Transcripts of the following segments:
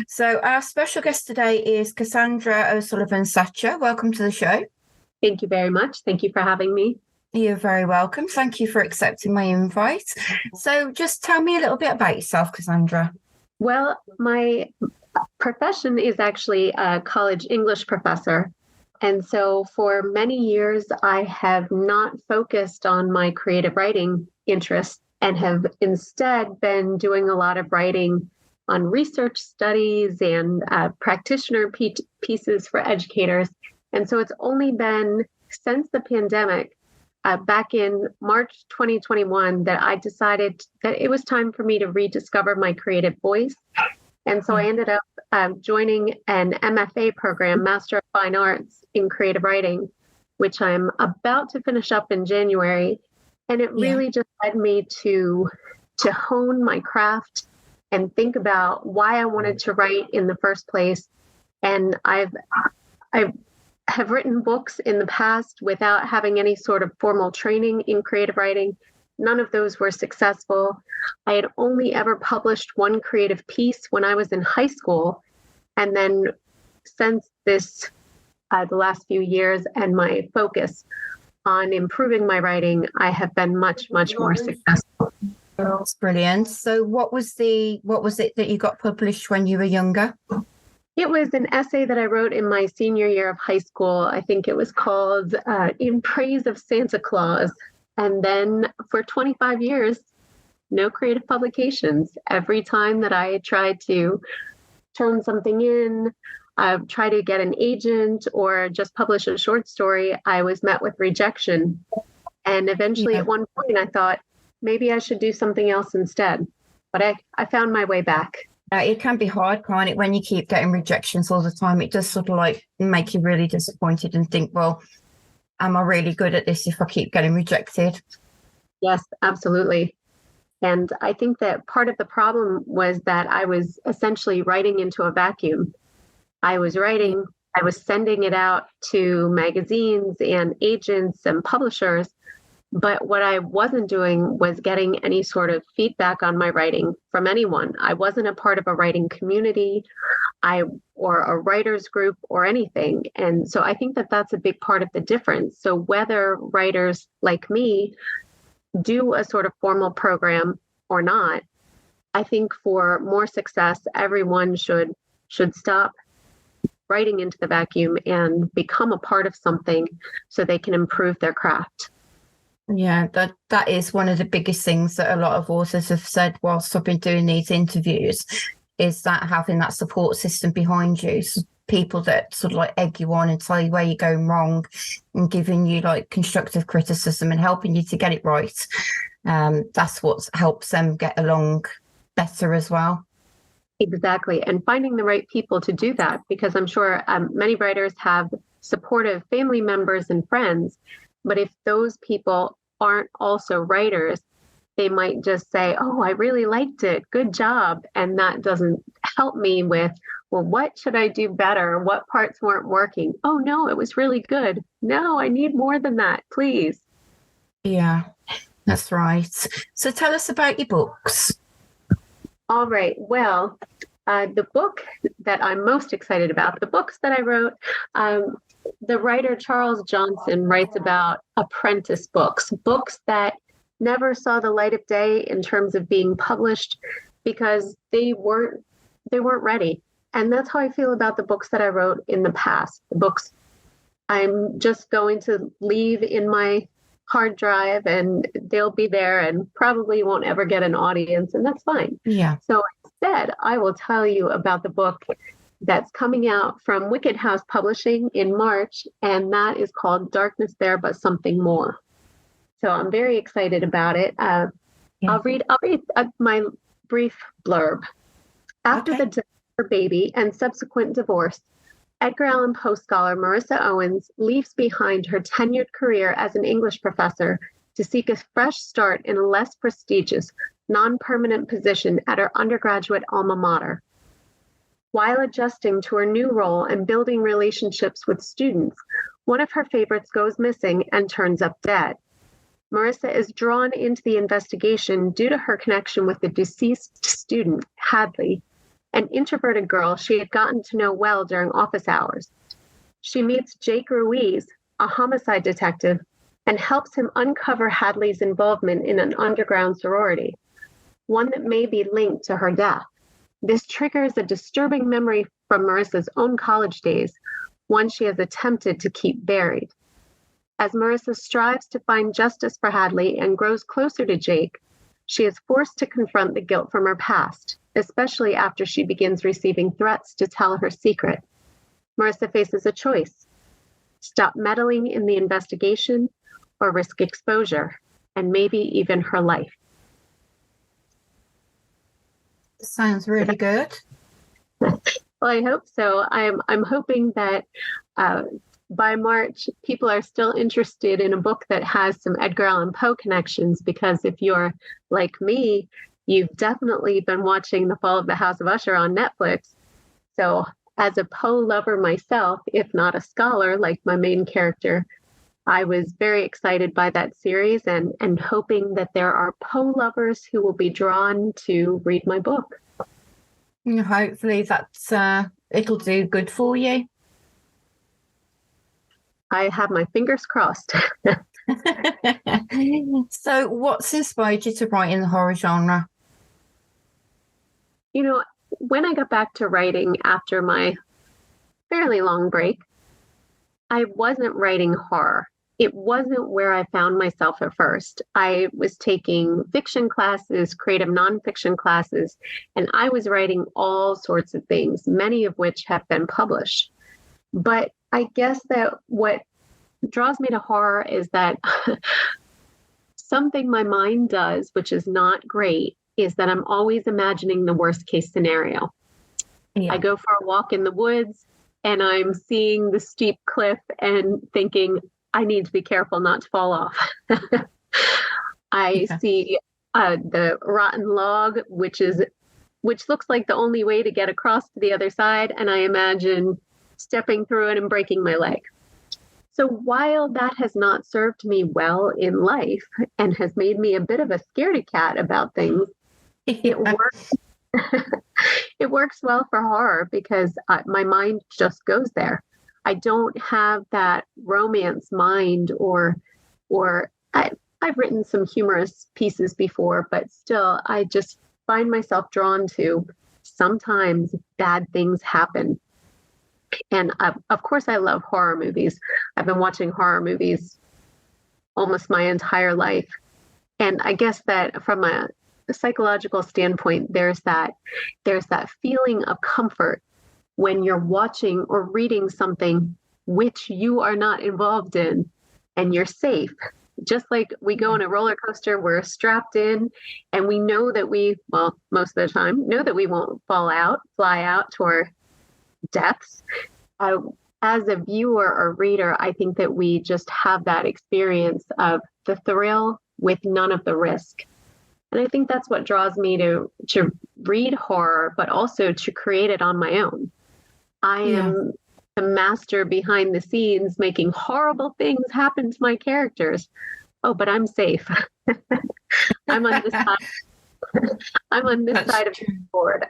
So our special guest today is Cassandra O'Sullivan Sachar. Welcome to the show. Thank you very much. Thank you for having me. You're very welcome. Thank you for accepting my invite. So just tell me a little bit about yourself, Cassandra. Well, my profession is actually a college English professor. And so for many years, I have not focused on my creative writing interests and have instead been doing a lot of writing on research studies and practitioner pieces for educators. And so it's only been since the pandemic, back in March 2021, that I decided that it was time for me to rediscover my creative voice. And so I ended up joining an MFA program, Master of Fine Arts in Creative Writing, which I'm about to finish up in January. And it really just led me to hone my craft and think about why I wanted to write in the first place. And I have written books in the past without having any sort of formal training in creative writing. None of those were successful. I had only ever published one creative piece when I was in high school. And then since this, the last few years and my focus on improving my writing, I have been much, much more successful. That's brilliant. So what was it that you got published when you were younger? It was an essay that I wrote in my senior year of high school. I think it was called In Praise of Santa Claus. And then for 25 years, no creative publications. Every time that I tried to turn something in, try to get an agent or just publish a short story, I was met with rejection. And eventually at one point I thought, maybe I should do something else instead. But I found my way back. It can be hard, can't it, when you keep getting rejections all the time? It does sort of like make you really disappointed and think, well, am I really good at this if I keep getting rejected? Yes, absolutely. And I think that part of the problem was that I was essentially writing into a vacuum. I was writing, I was sending it out to magazines and agents and publishers. But what I wasn't doing was getting any sort of feedback on my writing from anyone. I wasn't a part of a writing community or a writers group or anything. And so I think that that's a big part of the difference. So whether writers like me do a sort of formal program or not, I think for more success, everyone should stop writing into the vacuum and become a part of something so they can improve their craft. Yeah, that is one of the biggest things that a lot of authors have said whilst I've been doing these interviews, is that having that support system behind you, so people that sort of like egg you on and tell you where you're going wrong and giving you like constructive criticism and helping you to get it right. That's what helps them get along better as well. Exactly. And finding the right people to do that, because I'm sure many writers have supportive family members and friends. But if those people aren't also writers, they might just say, oh, I really liked it. Good job. And that doesn't help me with, well, what should I do better? What parts weren't working? Oh, no, it was really good. No, I need more than that, please. Yeah, that's right. So tell us about your books. All right. Well, the book that I'm most excited about, the books that I wrote, the writer Charles Johnson writes about apprentice books that never saw the light of day in terms of being published because they weren't ready. And that's how I feel about the books that I wrote in the past. The books I'm just going to leave in my hard drive and they'll be there and probably won't ever get an audience, and that's fine. Yeah. So instead, I will tell you about the book that's coming out from Wicked House Publishing in March, and that is called Darkness There But Something More. So I'm very excited about it. I'll read my brief blurb. After the death of her baby and subsequent divorce, Edgar Allan Poe scholar Marissa Owens leaves behind her tenured career as an English professor to seek a fresh start in a less prestigious, non-permanent position at her undergraduate alma mater. While adjusting to her new role and building relationships with students, one of her favorites goes missing and turns up dead. Marissa is drawn into the investigation due to her connection with the deceased student, Hadley, an introverted girl she had gotten to know well during office hours. She meets Jake Ruiz, a homicide detective, and helps him uncover Hadley's involvement in an underground sorority, one that may be linked to her death. This triggers a disturbing memory from Marissa's own college days, one she has attempted to keep buried. As Marissa strives to find justice for Hadley and grows closer to Jake, she is forced to confront the guilt from her past, especially after she begins receiving threats to tell her secret. Marissa faces a choice: stop meddling in the investigation or risk exposure, and maybe even her life. Sounds really good. Well, I hope so. I'm hoping that by March, people are still interested in a book that has some Edgar Allan Poe connections, because if you're like me, you've definitely been watching The Fall of the House of Usher on Netflix. So as a Poe lover myself, if not a scholar like my main character, I was very excited by that series and hoping that there are Poe lovers who will be drawn to read my book. Hopefully that's it'll do good for you. I have my fingers crossed. So what's inspired you to write in the horror genre? You know, when I got back to writing after my fairly long break, I wasn't writing horror. It wasn't where I found myself at first. I was taking fiction classes, creative nonfiction classes, and I was writing all sorts of things, many of which have been published. But I guess that what draws me to horror is that something my mind does, which is not great, is that I'm always imagining the worst case scenario. Yeah. I go for a walk in the woods and I'm seeing the steep cliff and thinking, I need to be careful not to fall off. I see the rotten log, which looks like the only way to get across to the other side, and I imagine stepping through it and breaking my leg. So while that has not served me well in life and has made me a bit of a scaredy cat about things, it works. It works well for horror because my mind just goes there. I don't have that romance mind, or I've written some humorous pieces before, but still I just find myself drawn to sometimes bad things happen. And of course I love horror movies. I've been watching horror movies almost my entire life. And I guess that from a psychological standpoint, there's that feeling of comfort when you're watching or reading something which you are not involved in and you're safe. Just like we go on a roller coaster, we're strapped in and we know that most of the time, know that we won't fly out to our deaths. As a viewer or reader, I think that we just have that experience of the thrill with none of the risk. And I think that's what draws me to read horror, but also to create it on my own. I am the master behind the scenes making horrible things happen to my characters. Oh, but I'm safe. I'm on this side. I'm on this side of the board.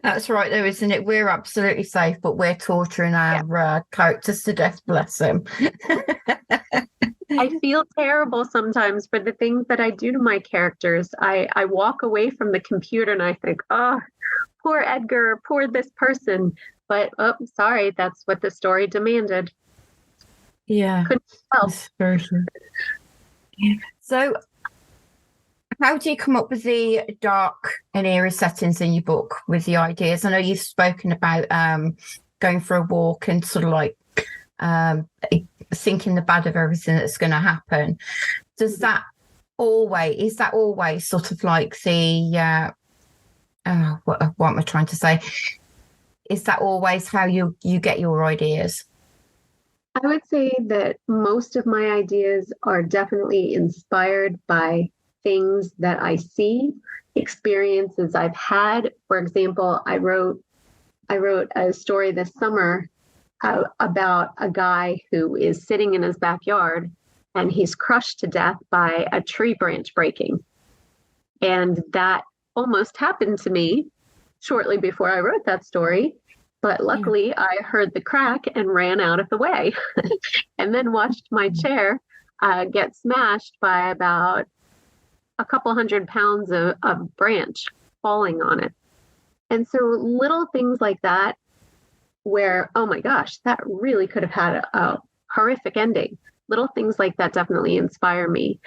That's right, though, isn't it? We're absolutely safe, but we're torturing our characters to death. Bless them. I feel terrible sometimes for the things that I do to my characters. I walk away from the computer and I think, oh, poor Edgar, poor this person. But, sorry, that's what the story demanded. Yeah. Couldn't help. So, how do you come up with the dark and eerie settings in your book with the ideas? I know you've spoken about going for a walk and sort of like thinking the bad of everything that's going to happen. Is that always sort of like the what am I trying to say? Is that always how you get your ideas? I would say that most of my ideas are definitely inspired by things that I see, experiences I've had. For example, I wrote a story this summer about a guy who is sitting in his backyard and he's crushed to death by a tree branch breaking. And that almost happened to me shortly before I wrote that story. But luckily, I heard the crack and ran out of the way and then watched my chair get smashed by about a couple 100 pounds of branch falling on it. And so little things like that where, oh my gosh, that really could have had a horrific ending. Little things like that definitely inspire me.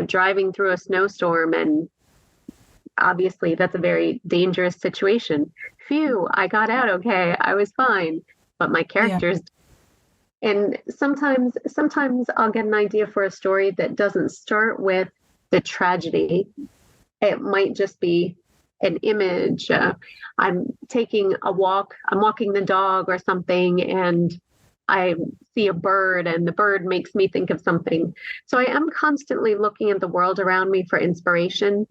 Driving through a snowstorm, and obviously that's a very dangerous situation. Phew, I got out okay. I was fine. But my characters, and sometimes I'll get an idea for a story that doesn't start with the tragedy. It might just be an image. I'm taking a walk, I'm walking the dog or something, and I see a bird, and the bird makes me think of something. So I am constantly looking at the world around me for inspiration.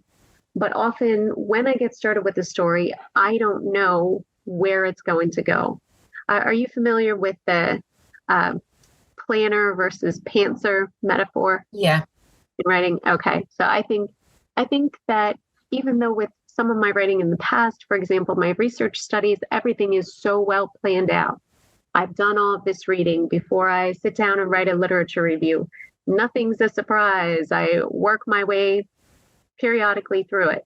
But often when I get started with a story, I don't know where it's going to go. Are you familiar with the planner versus pantser metaphor? Yeah. In writing? Okay. So I think that even though with some of my writing in the past, for example, my research studies, everything is so well planned out. I've done all of this reading before I sit down and write a literature review. Nothing's a surprise. I work my way periodically through it.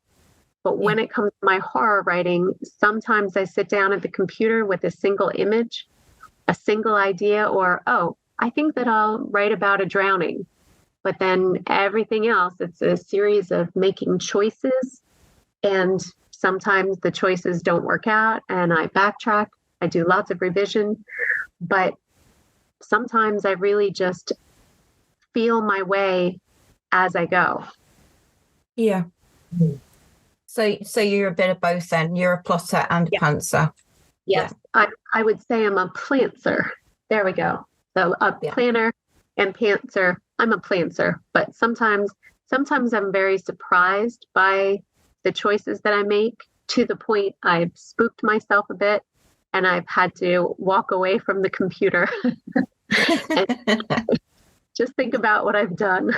But when it comes to my horror writing, sometimes I sit down at the computer with a single image, a single idea, or, oh, I think that I'll write about a drowning. But then everything else, it's a series of making choices. And sometimes the choices don't work out and I backtrack. I do lots of revision. But sometimes I really just feel my way as I go. Yeah. So you're a bit of both then. You're a plotter and a pantser. Yes. Yeah. I would say I'm a plantser. There we go. So a planner and pantser. I'm a plantser, but sometimes I'm very surprised by the choices that I make, to the point I've spooked myself a bit and I've had to walk away from the computer and just think about what I've done.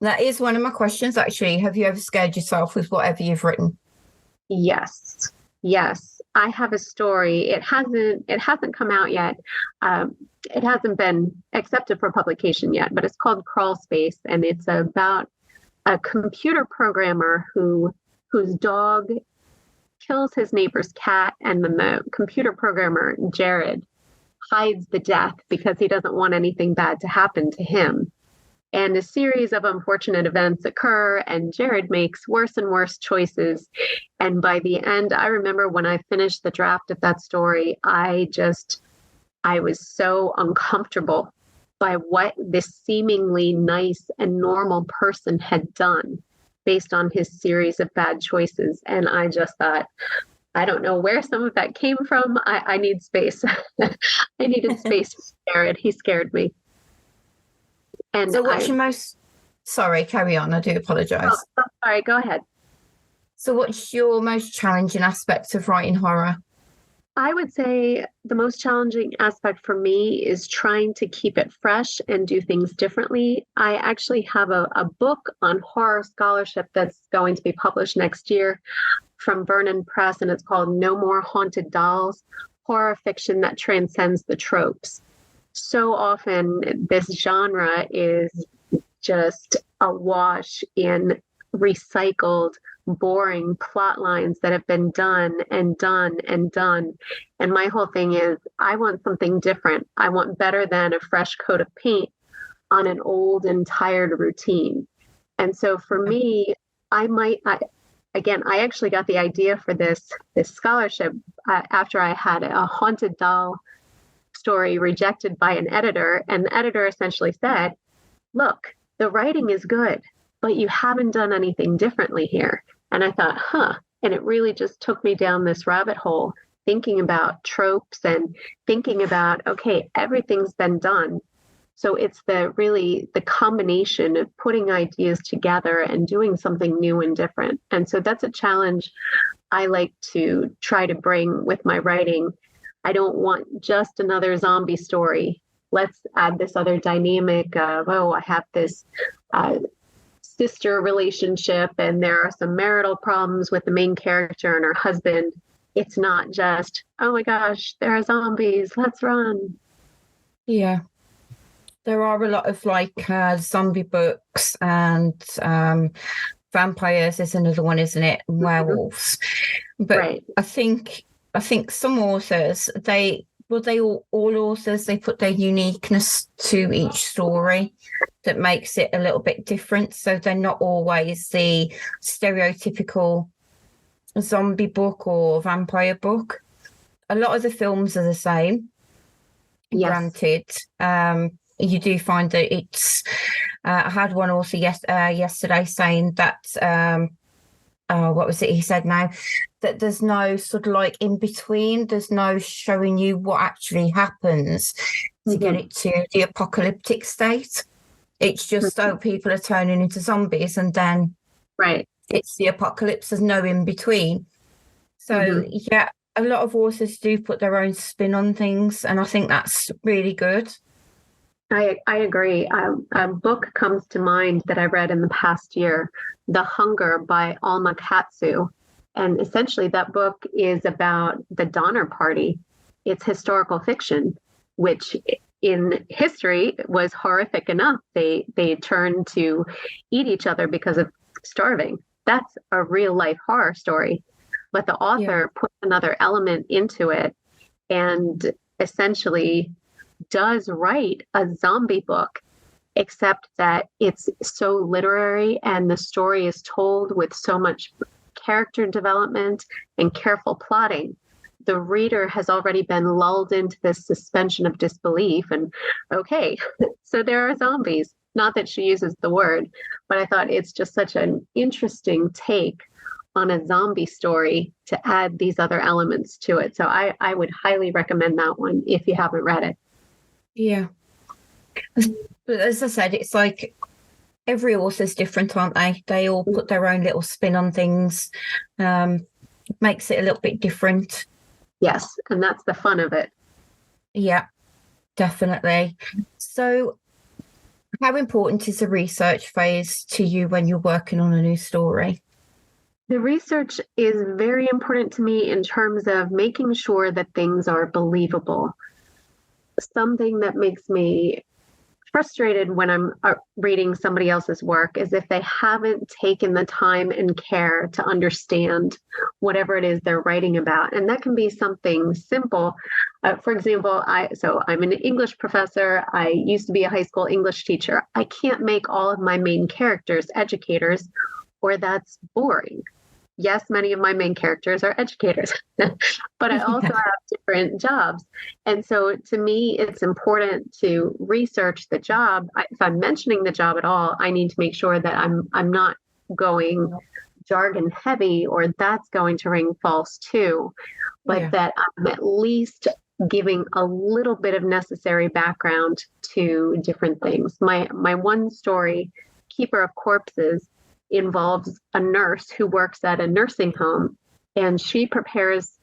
That is one of my questions, actually. Have you ever scared yourself with whatever you've written? Yes. I have a story. It hasn't come out yet. It hasn't been accepted for publication yet, but it's called Crawl Space, and it's about a computer programmer whose dog kills his neighbor's cat, and then the computer programmer, Jared, hides the death because he doesn't want anything bad to happen to him. And a series of unfortunate events occur, and Jared makes worse and worse choices. And by the end, I remember when I finished the draft of that story, I was so uncomfortable by what this seemingly nice and normal person had done based on his series of bad choices. And I just thought, I don't know where some of that came from. I need space. I needed space for Jared. He scared me. And so what's your most... Sorry, carry on. I do apologise. Oh, sorry, go ahead. So what's your most challenging aspect of writing horror? I would say the most challenging aspect for me is trying to keep it fresh and do things differently. I actually have a book on horror scholarship that's going to be published next year from Vernon Press, and it's called No More Haunted Dolls, Horror Fiction That Transcends the Tropes. So often this genre is just awash in recycled, boring plot lines that have been done and done and done. And my whole thing is, I want something different. I want better than a fresh coat of paint on an old and tired routine. And so for me, I actually got the idea for this scholarship after I had a haunted doll story rejected by an editor. And the editor essentially said, look, the writing is good, but you haven't done anything differently here. And I thought, and it really just took me down this rabbit hole, thinking about tropes and thinking about, okay, everything's been done. So it's the combination of putting ideas together and doing something new and different. And so that's a challenge I like to try to bring with my writing. I don't want just another zombie story. Let's add this other dynamic of, I have this sister relationship and there are some marital problems with the main character and her husband. It's not just, oh my gosh, there are zombies, let's run. Yeah. There are a lot of zombie books, and vampires is another one, isn't it? Werewolves. But Right. I think some authors, all authors, they put their uniqueness to each story that makes it a little bit different. So they're not always the stereotypical zombie book or vampire book. A lot of the films are the same. Yes. Granted, you do find that it's. I had one also yesterday saying that. What was it he said now? That there's no sort of like in between. There's no showing you what actually happens to get it to the apocalyptic state. It's just people are turning into zombies, and then it's the apocalypse. There's no in between. So yeah, a lot of authors do put their own spin on things, and I think that's really good. I agree. A book comes to mind that I read in the past year, The Hunger by Alma Katsu. And essentially that book is about the Donner Party. It's historical fiction, which in history was horrific enough. They turned to eat each other because of starving. That's a real life horror story. But the author put another element into it and essentially does write a zombie book, except that it's so literary and the story is told with so much character development and careful plotting. The reader has already been lulled into this suspension of disbelief and, okay, so there are zombies. Not that she uses the word, but I thought it's just such an interesting take on a zombie story to add these other elements to it. So I would highly recommend that one if you haven't read it. Yeah. But as I said, it's like every author's different, aren't they? They all put their own little spin on things. Makes it a little bit different. Yes, and that's the fun of it. Yeah, definitely. So how important is the research phase to you when you're working on a new story? The research is very important to me in terms of making sure that things are believable. Something that makes me frustrated when I'm reading somebody else's work is if they haven't taken the time and care to understand whatever it is they're writing about. And that can be something simple. For example, I'm an English professor. I used to be a high school English teacher. I can't make all of my main characters educators, or that's boring. Yes, many of my main characters are educators, but I also have different jobs. And so to me, it's important to research the job. If I'm mentioning the job at all, I need to make sure that I'm not going jargon heavy, or that's going to ring false too, but that I'm at least giving a little bit of necessary background to different things. My one story, Keeper of Corpses, involves a nurse who works at a nursing home, and she prepares,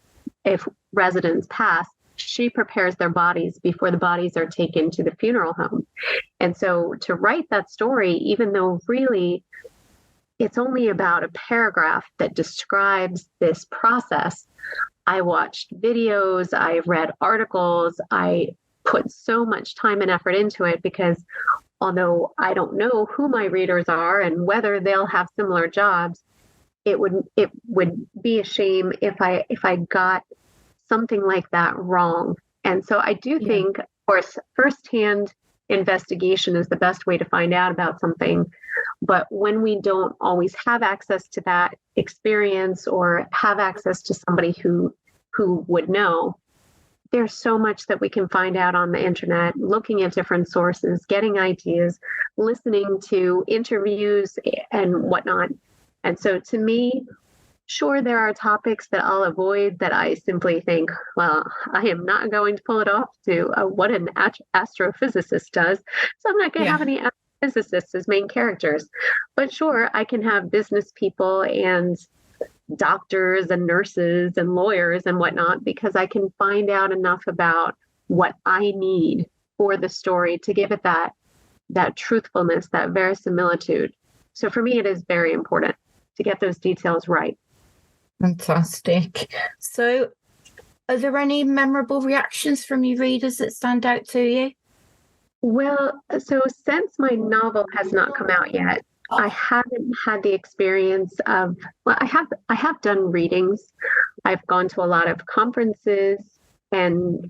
if residents pass, she prepares their bodies before the bodies are taken to the funeral home. And so to write that story, even though really it's only about a paragraph that describes this process, I watched videos, I read articles, I put so much time and effort into it, because although I don't know who my readers are and whether they'll have similar jobs, it would be a shame if I got something like that wrong. And so I do think, of course, firsthand investigation is the best way to find out about something. But when we don't always have access to that experience or have access to somebody who would know, there's so much that we can find out on the internet, looking at different sources, getting ideas, listening to interviews and whatnot. And so to me, sure, there are topics that I'll avoid that I simply think, well, I am not going to pull it off to what an astrophysicist does. So I'm not going to have any astrophysicists as main characters. But sure, I can have business people and doctors and nurses and lawyers and whatnot, because I can find out enough about what I need for the story to give it that truthfulness, that verisimilitude. So for me, it is very important to get those details right. Fantastic. So are there any memorable reactions from your readers that stand out to you? Well, so since my novel has not come out yet, I haven't had the experience of, well, I have done readings. I've gone to a lot of conferences and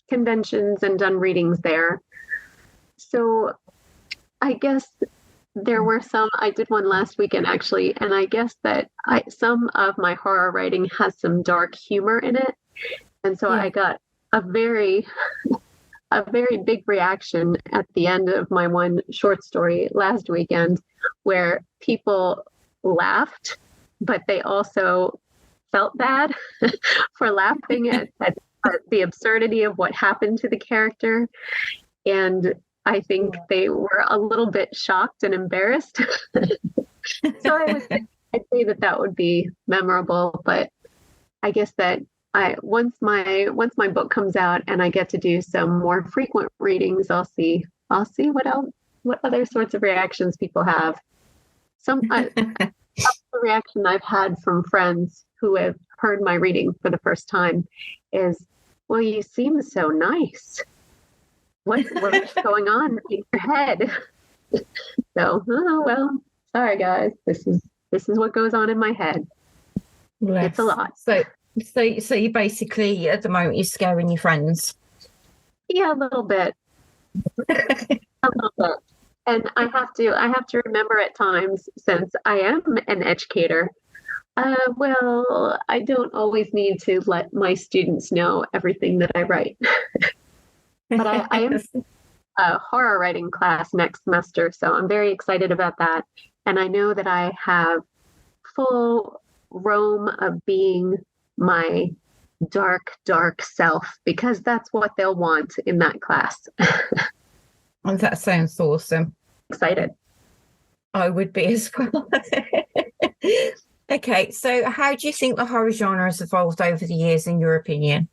conventions and done readings there. So I guess there were some, I did one last weekend actually, and I guess that some of my horror writing has some dark humor in it. And so I got a very big reaction at the end of my one short story last weekend where people laughed, but they also felt bad for laughing at the absurdity of what happened to the character. And I think they were a little bit shocked and embarrassed. So I'd say that would be memorable, but I guess that once my book comes out and I get to do some more frequent readings, I'll see what other sorts of reactions people have. The reaction I've had from friends who have heard my reading for the first time is, "Well, you seem so nice. What's going on in your head?" So, oh well, sorry guys, this is what goes on in my head. Yes. It's a lot. So you basically at the moment you're scaring your friends. Yeah, a little bit. A little bit. And I have to remember at times, since I am an educator, well, I don't always need to let my students know everything that I write. But I am a horror writing class next semester, so I'm very excited about that. And I know that I have full roam of being my dark self, because that's what they'll want in that class. And that sounds awesome. Excited. I would be as well. Okay, so how do you think the horror genre has evolved over the years, in your opinion?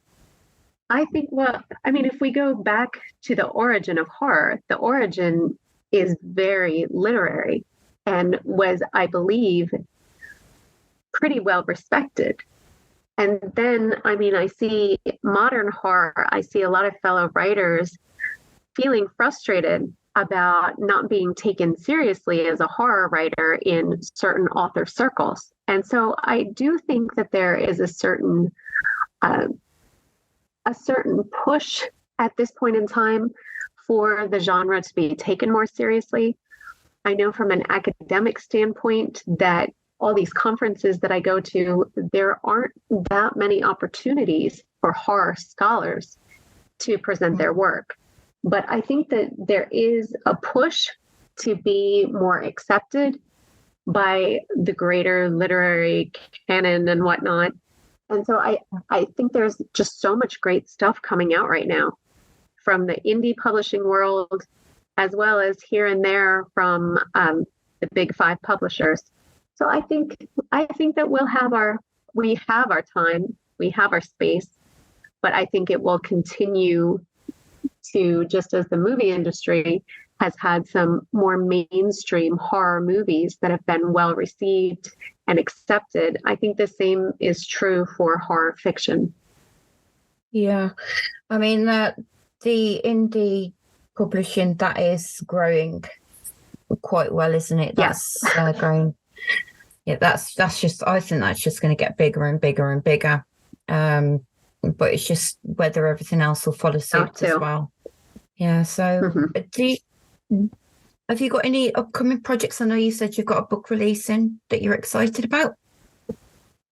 I think, well, I mean, if we go back to the origin of horror, the origin is very literary and was, I believe, pretty well respected. And then, I mean, I see modern horror, I see a lot of fellow writers feeling frustrated about not being taken seriously as a horror writer in certain author circles. And so I do think that there is a certain push at this point in time for the genre to be taken more seriously. I know from an academic standpoint that all these conferences that I go to, there aren't that many opportunities for horror scholars to present their work. But I think that there is a push to be more accepted by the greater literary canon and whatnot. And so I think there's just so much great stuff coming out right now from the indie publishing world, as well as here and there from the big 5 publishers. So I think that we have our time, we have our space, but I think it will continue to, just as the movie industry has had some more mainstream horror movies that have been well received and accepted, I think the same is true for horror fiction. Yeah, I mean, the indie publishing, that is growing quite well, isn't it? That's growing. Yeah, that's just, I think that's just going to get bigger and bigger and bigger. But it's just whether everything else will follow suit as well. Yeah. So, have you got any upcoming projects? I know you said you've got a book releasing that you're excited about.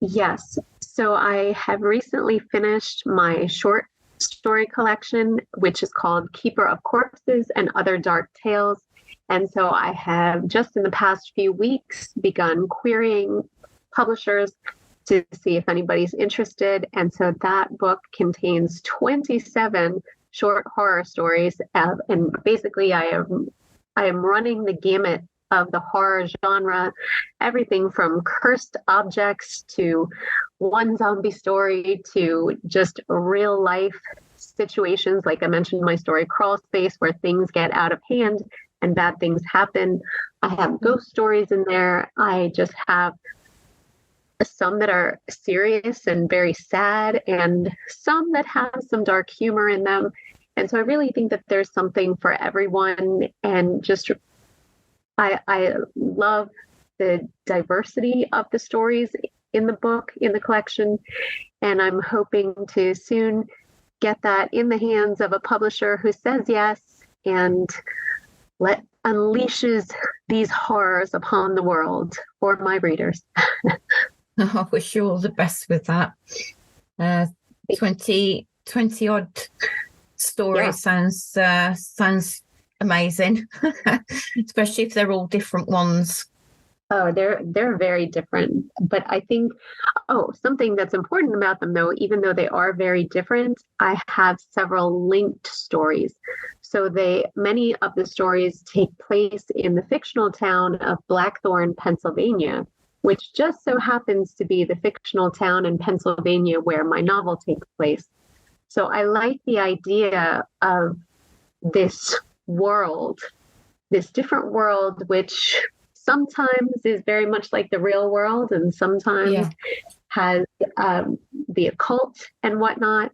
Yes. So I have recently finished my short story collection, which is called Keeper of Corpses and Other Dark Tales. And so I have just in the past few weeks begun querying publishers to see if anybody's interested. And so that book contains 27 short horror stories. And basically I am running the gamut of the horror genre, everything from cursed objects to one zombie story to just real life situations. Like I mentioned in my story, Crawl Space, where things get out of hand and bad things happen. I have ghost stories in there. I just have some that are serious and very sad, and some that have some dark humor in them. And so I really think that there's something for everyone. And just, I love the diversity of the stories in the book, in the collection. And I'm hoping to soon get that in the hands of a publisher who says yes and unleashes these horrors upon the world for my readers. I wish you all the best with that. 20 odd stories sounds amazing, especially if they're all different ones. Oh, they're very different. But I think, something that's important about them, though, even though they are very different, I have several linked stories. So many of the stories take place in the fictional town of Blackthorn, Pennsylvania, which just so happens to be the fictional town in Pennsylvania where my novel takes place. So I like the idea of this world, this different world, which sometimes is very much like the real world and sometimes has the occult and whatnot.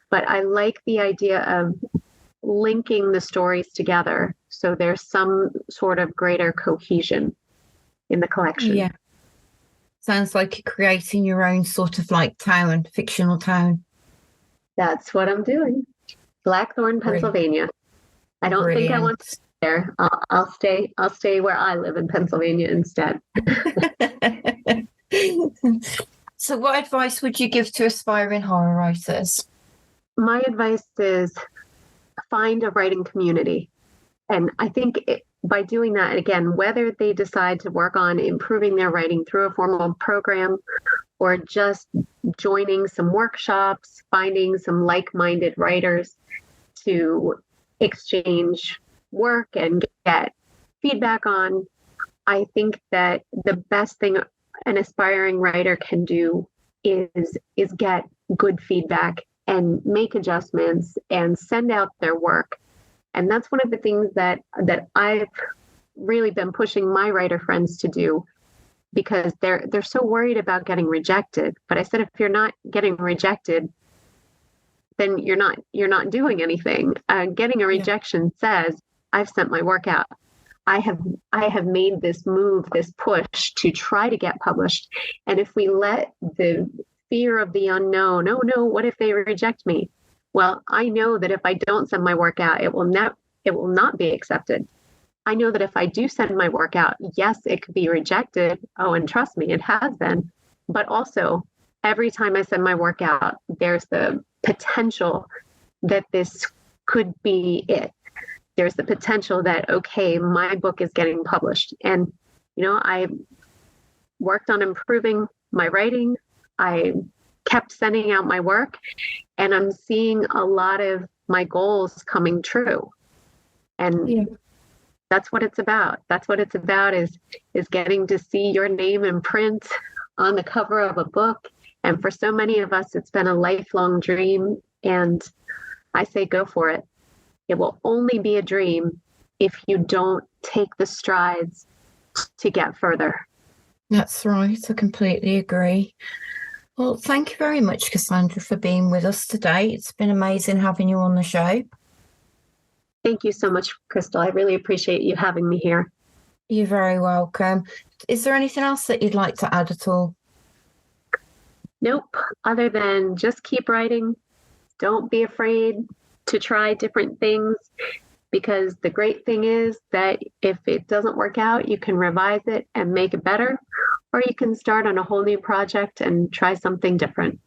But I like the idea of linking the stories together so there's some sort of greater cohesion in the collection. Yeah. Sounds like you're creating your own sort of like town, fictional town. That's what I'm doing. Blackthorn, Pennsylvania. I don't think I want to stay there. I'll stay where I live in Pennsylvania instead. So what advice would you give to aspiring horror writers? My advice is find a writing community. And I think by doing that, again, whether they decide to work on improving their writing through a formal program or just joining some workshops, finding some like-minded writers to exchange work and get feedback on, I think that the best thing an aspiring writer can do is get good feedback and make adjustments and send out their work. And that's one of the things that I've really been pushing my writer friends to do, because they're so worried about getting rejected. But I said, if you're not getting rejected, then you're not doing anything. Getting a rejection says, I've sent my work out. I have made this move, this push to try to get published. And if we let the fear of the unknown, oh no, what if they reject me? Well, I know that if I don't send my work out, it will not be accepted. I know that if I do send my work out, yes, it could be rejected. Oh, and trust me, it has been. But also, every time I send my work out, there's the potential that this could be it. There's the potential that, okay, my book is getting published. And, I worked on improving my writing. I kept sending out my work, and I'm seeing a lot of my goals coming true. And that's what it's about. That's what it's about is getting to see your name in print on the cover of a book. And for so many of us, it's been a lifelong dream. And I say, go for it. It will only be a dream if you don't take the strides to get further. That's right. I completely agree. Well, thank you very much, Cassandra, for being with us today. It's been amazing having you on the show. Thank you so much, Crystal. I really appreciate you having me here. You're very welcome. Is there anything else that you'd like to add at all? Nope. Other than just keep writing. Don't be afraid to try different things, because the great thing is that if it doesn't work out, you can revise it and make it better, or you can start on a whole new project and try something different.